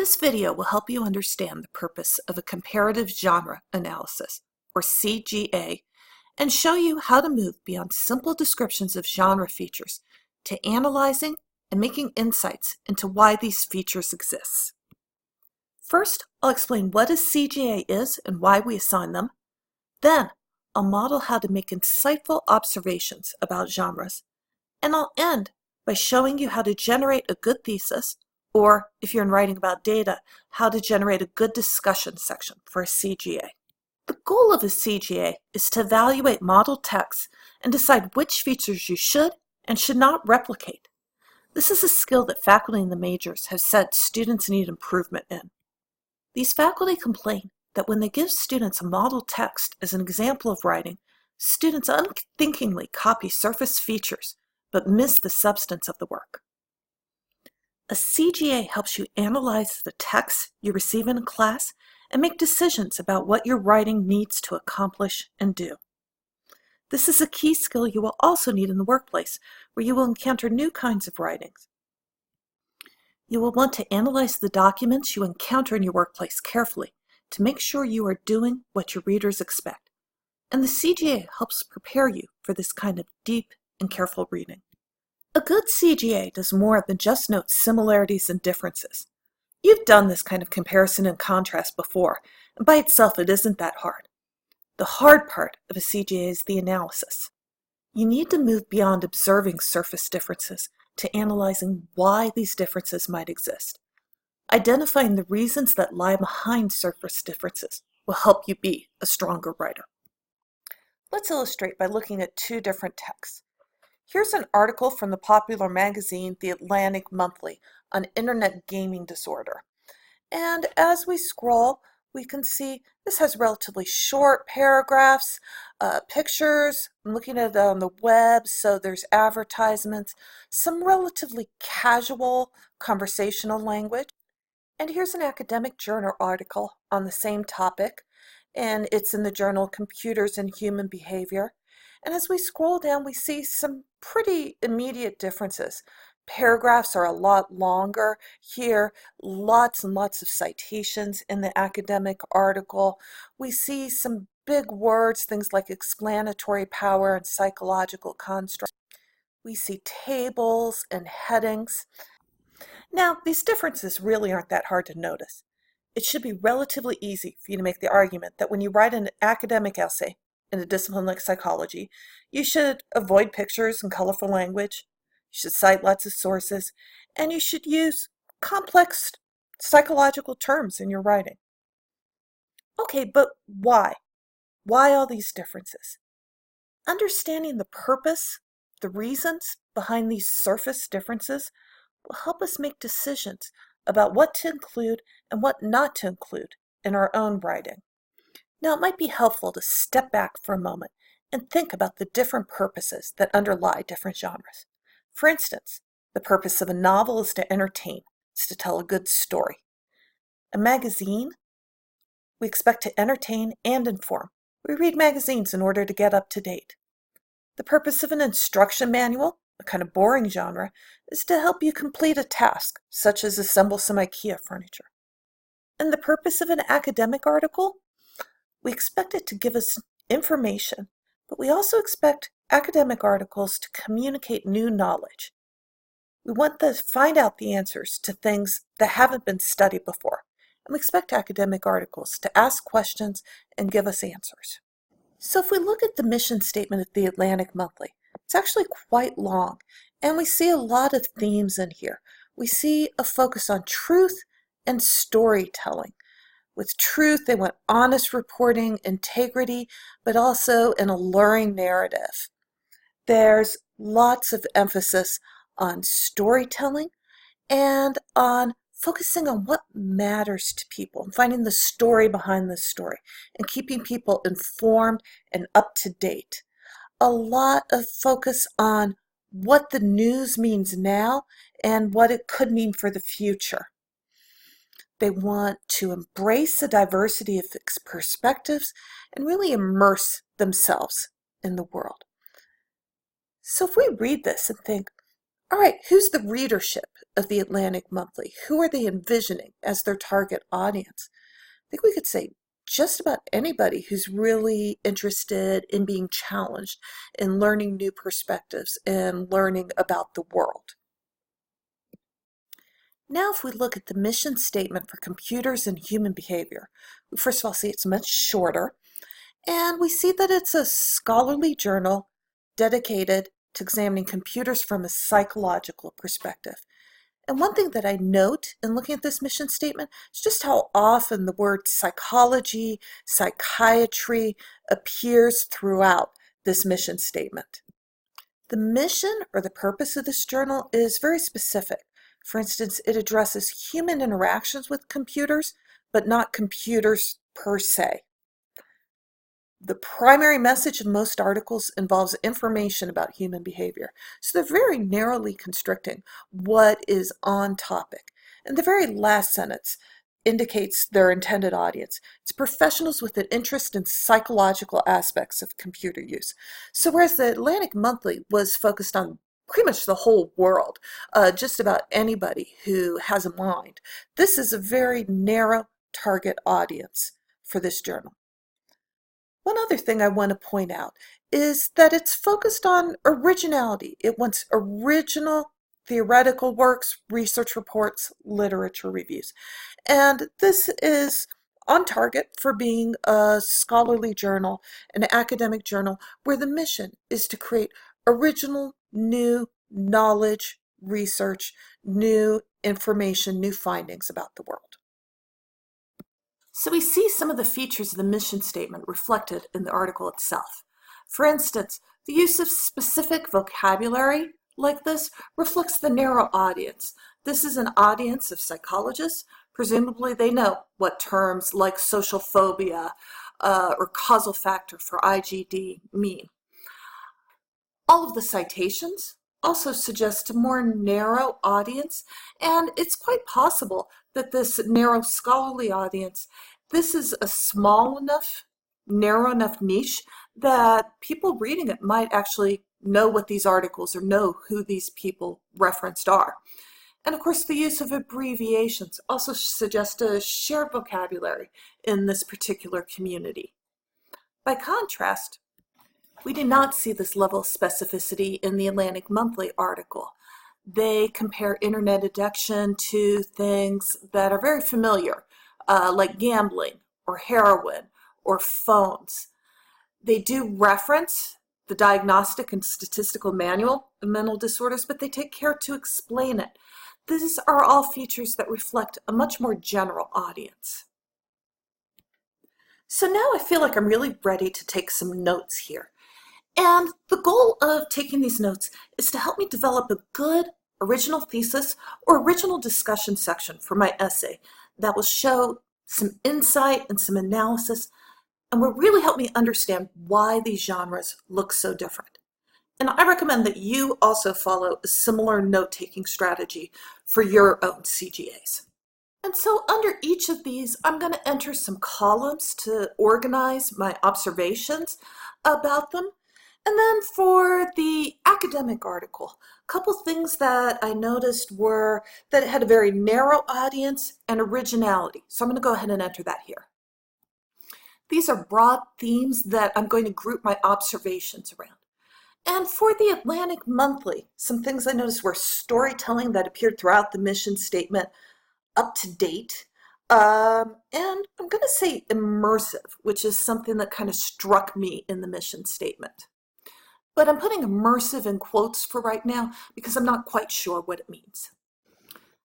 This video will help you understand the purpose of a comparative genre analysis, or CGA, and show you how to move beyond simple descriptions of genre features to analyzing and making insights into why these features exist. First, I'll explain what a CGA is and why we assign them. Then, I'll model how to make insightful observations about genres. And I'll end by showing you how to generate a good thesis, or if you're writing about data, how to generate a good discussion section for a CGA. The goal of a CGA is to evaluate model texts and decide which features you should and should not replicate. This is a skill that faculty in the majors have said students need improvement in. These faculty complain that when they give students a model text as an example of writing, students unthinkingly copy surface features but miss the substance of the work. A CGA helps you analyze the text you receive in a class and make decisions about what your writing needs to accomplish and do. This is a key skill you will also need in the workplace, where you will encounter new kinds of writings. You will want to analyze the documents you encounter in your workplace carefully to make sure you are doing what your readers expect. And the CGA helps prepare you for this kind of deep and careful reading. A good CGA does more than just note similarities and differences. You've done this kind of comparison and contrast before, and by itself it isn't that hard. The hard part of a CGA is the analysis. You need to move beyond observing surface differences to analyzing why these differences might exist. Identifying the reasons that lie behind surface differences will help you be a stronger writer. Let's illustrate by looking at two different texts. Here's an article from the popular magazine The Atlantic Monthly on internet gaming disorder. And as we scroll, we can see this has relatively short paragraphs, pictures. I'm looking at it on the web, so there's advertisements, some relatively casual conversational language. And here's an academic journal article on the same topic, and it's in the journal Computers and Human Behavior. And as we scroll down, we see some pretty immediate differences. Paragraphs are a lot longer. Here, lots and lots of citations in the academic article. We see some big words, things like explanatory power and psychological construct. We see tables and headings. Now, these differences really aren't that hard to notice. It should be relatively easy for you to make the argument that when you write an academic essay in a discipline like psychology, you should avoid pictures and colorful language. You should cite lots of sources, and you should use complex psychological terms in your writing. Okay, but why? Why all these differences? Understanding the purpose, the reasons behind these surface differences will help us make decisions about what to include and what not to include in our own writing. Now, it might be helpful to step back for a moment and think about the different purposes that underlie different genres. For instance, the purpose of a novel is to entertain, it's to tell a good story. A magazine, we expect to entertain and inform. We read magazines in order to get up to date. The purpose of an instruction manual, a kind of boring genre, is to help you complete a task, such as assemble some IKEA furniture. And the purpose of an academic article, we expect it to give us information, but we also expect academic articles to communicate new knowledge. We want to find out the answers to things that haven't been studied before, and we expect academic articles to ask questions and give us answers. So if we look at the mission statement of the Atlantic Monthly, it's actually quite long, and we see a lot of themes in here. We see a focus on truth and storytelling. With truth, they want honest reporting, integrity, but also an alluring narrative. There's lots of emphasis on storytelling and on focusing on what matters to people and finding the story behind the story and keeping people informed and up to date. A lot of focus on what the news means now and what it could mean for the future. They want to embrace the diversity of perspectives and really immerse themselves in the world. So if we read this and think, All right, who's the readership of the Atlantic Monthly? Who are they envisioning as their target audience? I think we could say just about anybody who's really interested in being challenged, in learning new perspectives, and learning about the world. Now, if we look at the mission statement for computers and human behavior, we first of all see it's much shorter, and we see that it's a scholarly journal dedicated to examining computers from a psychological perspective. And one thing that I note in looking at this mission statement is just how often the word psychology, psychiatry appears throughout this mission statement. The mission or the purpose of this journal is very specific. For instance, it addresses human interactions with computers, but not computers per se. The primary message in most articles involves information about human behavior, so they're very narrowly constricting what is on topic. And the very last sentence indicates their intended audience. It's professionals with an interest in psychological aspects of computer use. So whereas the Atlantic Monthly was focused on pretty much the whole world, just about anybody who has a mind, this is a very narrow target audience for this journal. One other thing I want to point out is that it's focused on originality. It wants original theoretical works, research reports, literature reviews. And this is on target for being a scholarly journal, an academic journal, where the mission is to create original, new knowledge, research, new information, new findings about the world. So we see some of the features of the mission statement reflected in the article itself. For instance, the use of specific vocabulary like this reflects the narrow audience. This is an audience of psychologists. Presumably they know what terms like social phobia or causal factor for IGD mean. All of the citations also suggest a more narrow audience, and it's quite possible that this narrow scholarly audience, this is a small enough, narrow enough niche that people reading it might actually know what these articles or know who these people referenced are. And of course, the use of abbreviations also suggests a shared vocabulary in this particular community. By contrast, we did not see this level of specificity in the Atlantic Monthly article. They compare internet addiction to things that are very familiar, like gambling or heroin or phones. They do reference the Diagnostic and Statistical Manual of Mental Disorders, but they take care to explain it. These are all features that reflect a much more general audience. So now I feel like I'm really ready to take some notes here. And the goal of taking these notes is to help me develop a good original thesis or original discussion section for my essay that will show some insight and some analysis and will really help me understand why these genres look so different. And I recommend that you also follow a similar note-taking strategy for your own CGAs. And so under each of these, I'm going to enter some columns to organize my observations about them. And then for the academic article, a couple things that I noticed were that it had a very narrow audience and originality. So I'm going to go ahead and enter that here. These are broad themes that I'm going to group my observations around. And for the Atlantic Monthly, some things I noticed were storytelling that appeared throughout the mission statement, up to date, and I'm going to say immersive, which is something that kind of struck me in the mission statement. But I'm putting immersive in quotes for right now because I'm not quite sure what it means.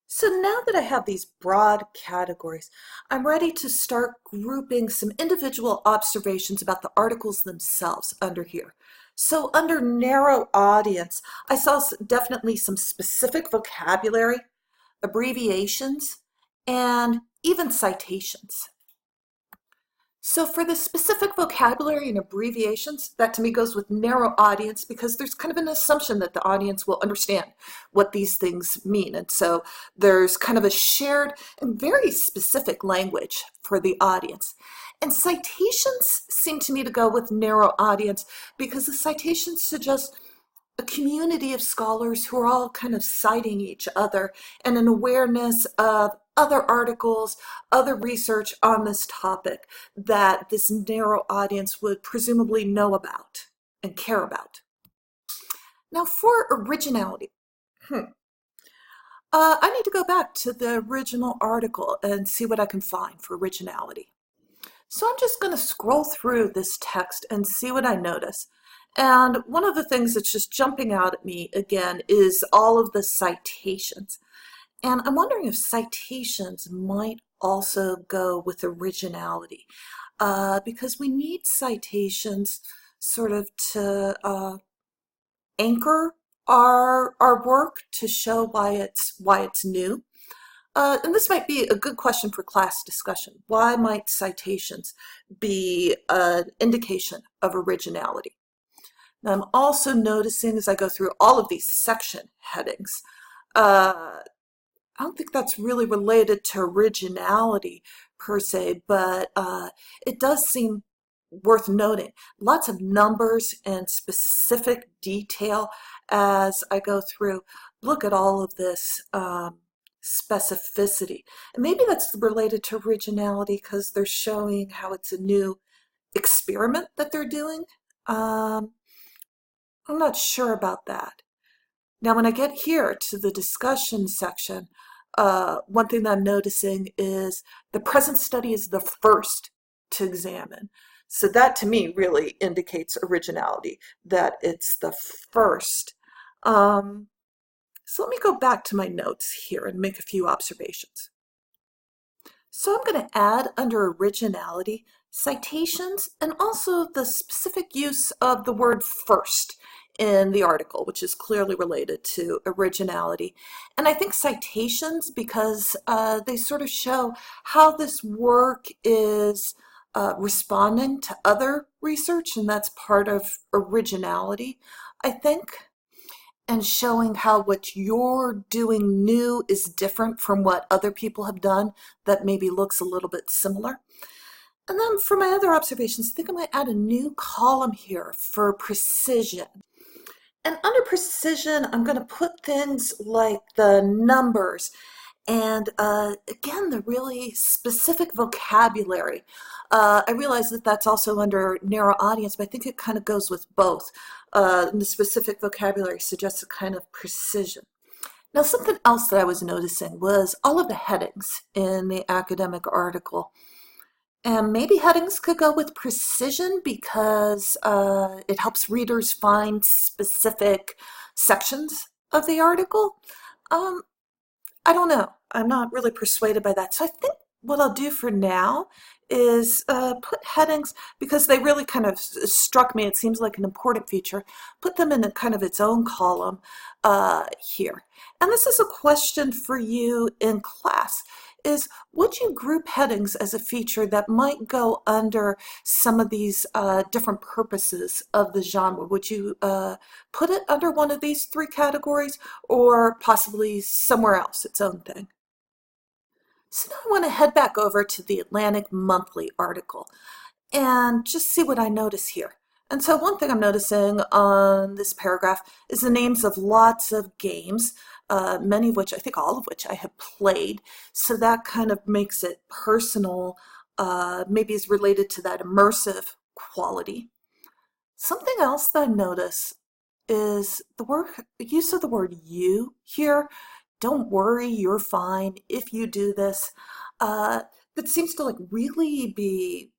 So now that I have these broad categories, I'm ready to start grouping some individual observations about the articles themselves under here. So under narrow audience, I saw definitely some specific vocabulary, abbreviations, and even citations. So for the specific vocabulary and abbreviations, that to me goes with narrow audience because there's kind of an assumption that the audience will understand what these things mean. And so there's kind of a shared and very specific language for the audience. And citations seem to me to go with narrow audience because the citations suggest a community of scholars who are all kind of citing each other and an awareness of other articles, other research on this topic that this narrow audience would presumably know about and care about. Now for originality. I need to go back to the original article and see what I can find for originality. So I'm just going to scroll through this text and see what I notice. And one of the things that's just jumping out at me again is all of the citations. And I'm wondering if citations might also go with originality, because we need citations sort of to anchor our work to show why it's new. And this might be a good question for class discussion. Why might citations be an indication of originality? Now I'm also noticing as I go through all of these section headings, I don't think that's really related to originality per se, but it does seem worth noting. Lots of numbers and specific detail as I go through. Look at all of this specificity. And maybe that's related to originality because they're showing how it's a new experiment that they're doing. I'm not sure about that. Now, when I get here to the discussion section, one thing that I'm noticing is the present study is the first to examine. So that to me really indicates originality, that it's the first. So let me go back to my notes here and make a few observations. So I'm going to add under originality citations and also the specific use of the word first in the article, which is clearly related to originality. And I think citations because they sort of show how this work is responding to other research, and that's part of originality, I think, and showing how what you're doing new is different from what other people have done that maybe looks a little bit similar. And then for my other observations, I think I'm going to add a new column here for precision. And under precision, I'm going to put things like the numbers and again, the really specific vocabulary. I realize that that's also under narrow audience, but I think it kind of goes with both. And the specific vocabulary suggests a kind of precision. Now, something else that I was noticing was all of the headings in the academic article. And maybe headings could go with precision because it helps readers find specific sections of the article. I don't know. I'm not really persuaded by that. So I think what I'll do for now is put headings, because they really kind of struck me, it seems like an important feature, put them in a kind of its own column here. And this is a question for you in class, is would you group headings as a feature that might go under some of these different purposes of the genre? Would you put it under one of these three categories or possibly somewhere else, its own thing? So now I want to head back over to the Atlantic Monthly article and just see what I notice here. And so one thing I'm noticing on this paragraph is the names of lots of games, many of which, I think all of which I have played. So that kind of makes it personal, maybe is related to that immersive quality. Something else that I notice is the use of the word you here. Don't worry, you're fine if you do this. That seems to like really be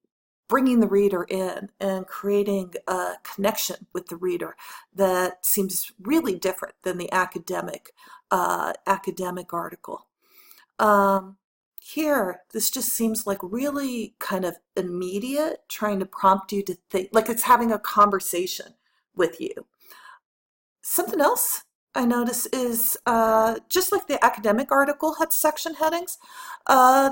bringing the reader in and creating a connection with the reader that seems really different than the academic article. Here, this just seems like really kind of immediate, trying to prompt you to think, like it's having a conversation with you. Something else I notice is just like the academic article had section headings,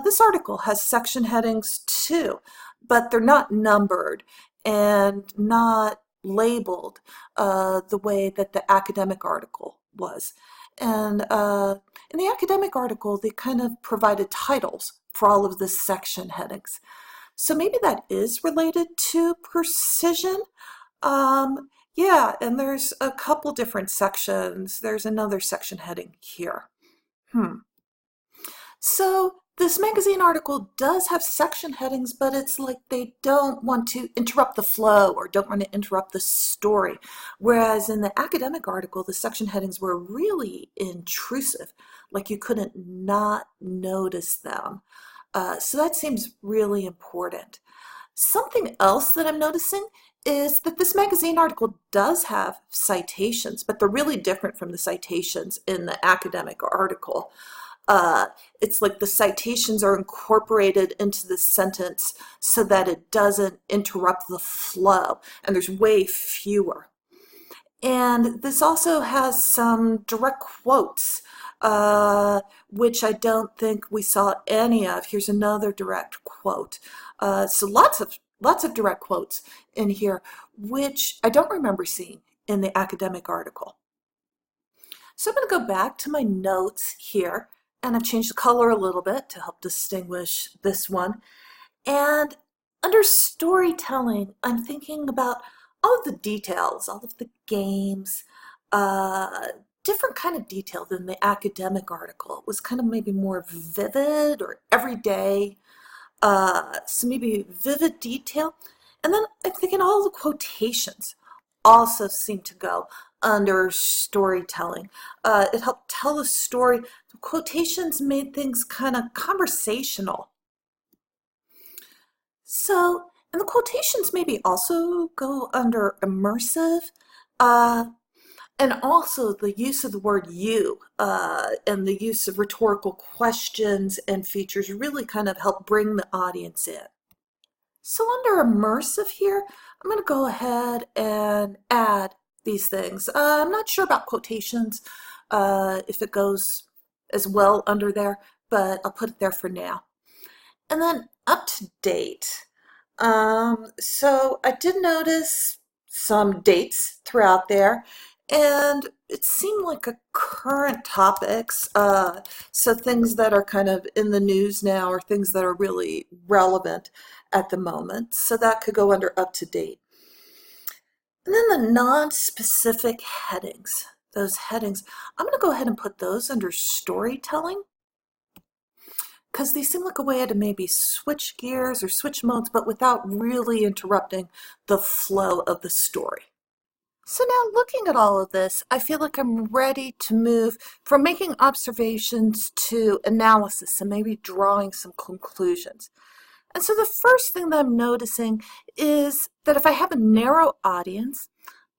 this article has section headings too, but they're not numbered and not labeled the way that the academic article was. And in the academic article, they kind of provided titles for all of the section headings. So maybe that is related to precision. Yeah, and there's a couple different sections. There's another section heading here. Hmm. So this magazine article does have section headings, but it's like they don't want to interrupt the flow or don't want to interrupt the story. Whereas in the academic article, the section headings were really intrusive, like you couldn't not notice them. So that seems really important. Something else that I'm noticing is that this magazine article does have citations, but they're really different from the citations in the academic article. Uh, it's like the citations are incorporated into the sentence so that it doesn't interrupt the flow, and there's way fewer. And this also has some direct quotes, which I don't think we saw any of. Here's another direct quote. So lots of direct quotes in here, which I don't remember seeing in the academic article. So I'm going to go back to my notes here, and I've changed the color a little bit to help distinguish this one. And under storytelling, I'm thinking about all of the details, all of the games, uh, different kind of detail than the academic article. It was kind of maybe more vivid or everyday, so maybe vivid detail. And then I'm thinking all the quotations also seem to go under storytelling. It helped tell a story. The quotations made things kind of conversational. So, and the quotations maybe also go under immersive, uh, and also the use of the word you and the use of rhetorical questions and features really kind of help bring the audience in. So under immersive here, I'm going to go ahead and add these things. I'm not sure about quotations, if it goes as well under there, but I'll put it there for now. And then up to date. So I did notice some dates throughout there, and it seemed like a current topics. So things that are kind of in the news now or things that are really relevant at the moment. So that could go under up to date. And then the non-specific headings, those headings, I'm going to go ahead and put those under storytelling, because they seem like a way to maybe switch gears or switch modes, but without really interrupting the flow of the story. So now looking at all of this, I feel like I'm ready to move from making observations to analysis and maybe drawing some conclusions. And so the first thing that I'm noticing is that if I have a narrow audience,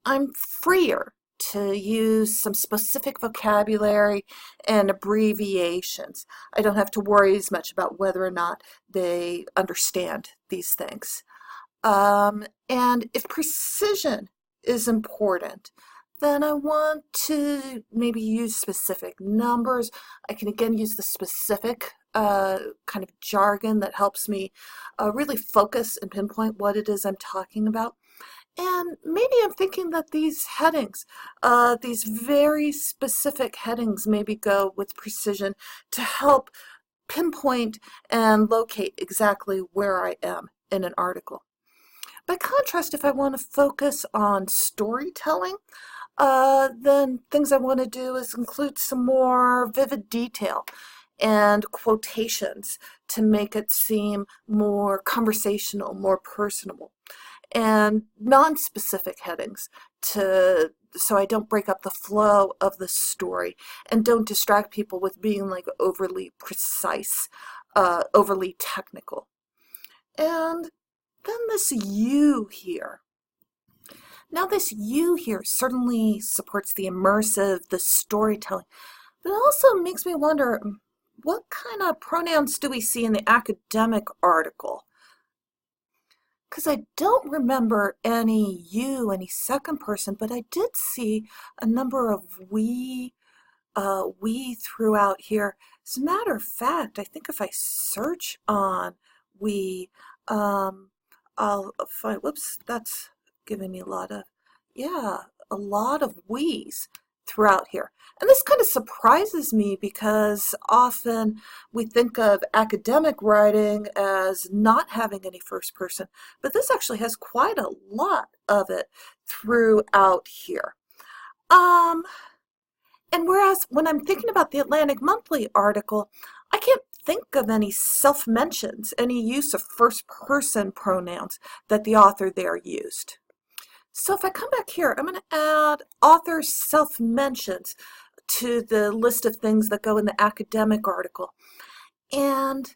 I'm freer to use some specific vocabulary and abbreviations. I don't have to worry as much about whether or not they understand these things. And if precision is important, then I want to maybe use specific numbers. I can again use the specific kind of jargon that helps me really focus and pinpoint what it is I'm talking about. And maybe I'm thinking that these headings, these very specific headings, maybe go with precision to help pinpoint and locate exactly where I am in an article. By contrast, if I want to focus on storytelling, then things I want to do is include some more vivid detail and quotations to make it seem more conversational, more personable, and non-specific headings so I don't break up the flow of the story and don't distract people with being like overly precise, overly technical. And then this you here. Now this you here certainly supports the immersive, the storytelling, but it also makes me wonder, what kind of pronouns do we see in the academic article? Because I don't remember any you, any second person, but I did see a number of we throughout here. As a matter of fact, I think if I search on we, I'll find, whoops, that's giving me a lot of, yeah, a lot of we's. throughout here. And this kind of surprises me because often we think of academic writing as not having any first person, but this actually has quite a lot of it throughout here. Um, and whereas when I'm thinking about the Atlantic Monthly article, I can't think of any self-mentions, any use of first-person pronouns that the author there used. So if I come back here, I'm going to add author self-mentions to the list of things that go in the academic article. And,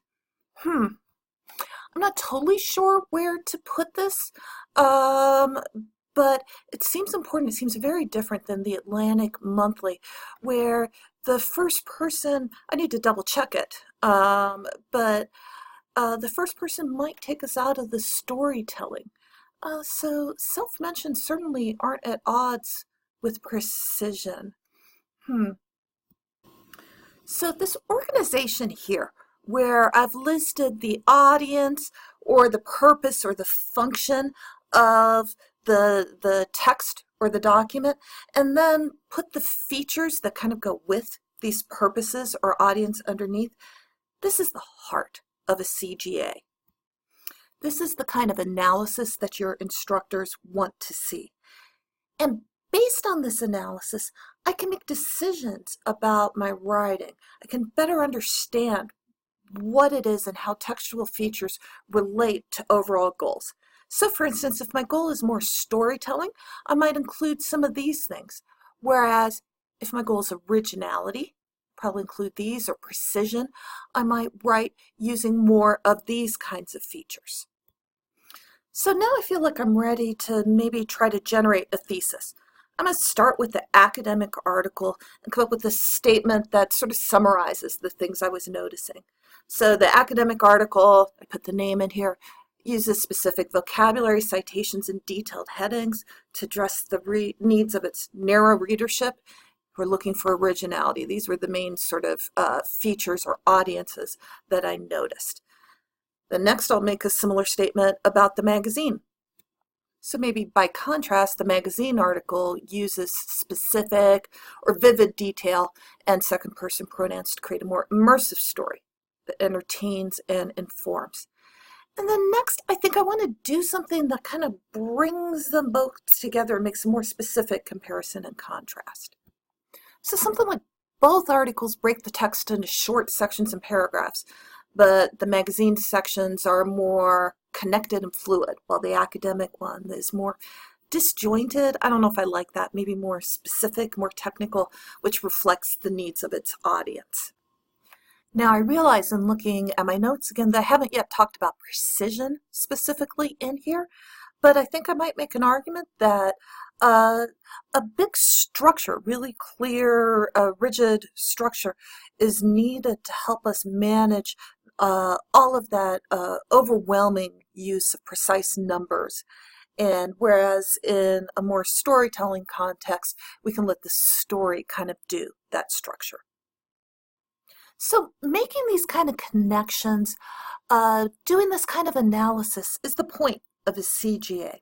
I'm not totally sure where to put this, but it seems important. It seems very different than the Atlantic Monthly, where the first person, I need to double check it, but the first person might take us out of the storytelling. So self-mentions certainly aren't at odds with precision. So this organization here, where I've listed the audience or the purpose or the function of the text or the document, and then put the features that kind of go with these purposes or audience underneath, this is the heart of a CGA. This is the kind of analysis that your instructors want to see. And based on this analysis, I can make decisions about my writing. I can better understand what it is and how textual features relate to overall goals. So for instance, if my goal is more storytelling, I might include some of these things. Whereas if my goal is originality, probably include these, or precision, I might write using more of these kinds of features. So now I feel like I'm ready to maybe try to generate a thesis. I'm going to start with the academic article and come up with a statement that sort of summarizes the things I was noticing. So the academic article, I put the name in here, uses specific vocabulary, citations, and detailed headings to address the needs of its narrow readership. We're looking for originality. These were the main sort of features or audiences that I noticed. The next, I'll make a similar statement about the magazine. So maybe by contrast, the magazine article uses specific or vivid detail and second-person pronouns to create a more immersive story that entertains and informs. And then next, I think I want to do something that kind of brings them both together and makes a more specific comparison and contrast. So something like both articles break the text into short sections and paragraphs, but the magazine sections are more connected and fluid, while the academic one is more disjointed. I don't know if I like that, maybe more specific, more technical, which reflects the needs of its audience. Now I realize in looking at my notes again that I haven't yet talked about precision specifically in here, but I think I might make an argument that a big structure, really clear, rigid structure is needed to help us manage all of that overwhelming use of precise numbers. And whereas in a more storytelling context, we can let the story kind of do that structure. So making these kind of connections, doing this kind of analysis is the point of a CGA.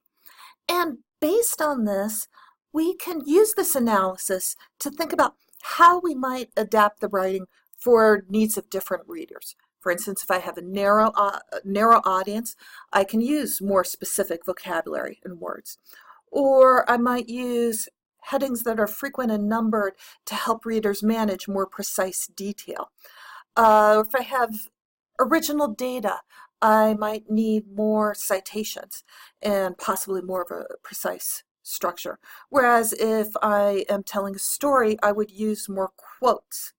And based on this, we can use this analysis to think about how we might adapt the writing for needs of different readers. For instance, if I have a narrow audience, I can use more specific vocabulary and words. Or I might use headings that are frequent and numbered to help readers manage more precise detail. If I have original data, I might need more citations and possibly more of a precise structure. Whereas if I am telling a story, I would use more quotes.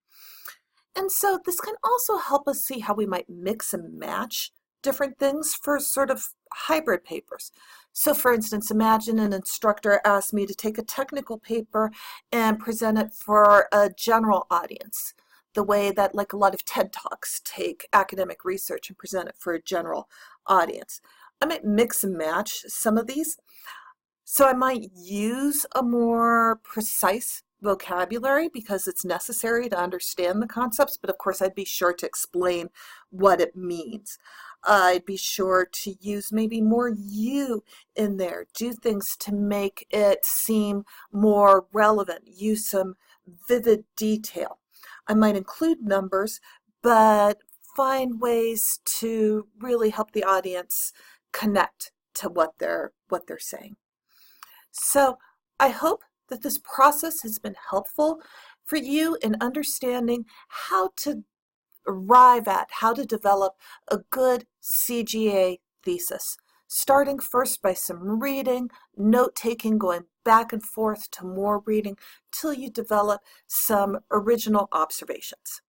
And so this can also help us see how we might mix and match different things for sort of hybrid papers. So for instance, imagine an instructor asked me to take a technical paper and present it for a general audience, the way that like a lot of TED Talks take academic research and present it for a general audience. I might mix and match some of these. So I might use a more precise vocabulary because it's necessary to understand the concepts, but of course I'd be sure to explain what it means. I'd be sure to use maybe more you in there. Do things to make it seem more relevant. Use some vivid detail. I might include numbers, but find ways to really help the audience connect to what they're saying. So I hope that this process has been helpful for you in understanding how to arrive at, how to develop a good CGA thesis, starting first by some reading, note-taking, going back and forth to more reading, till you develop some original observations.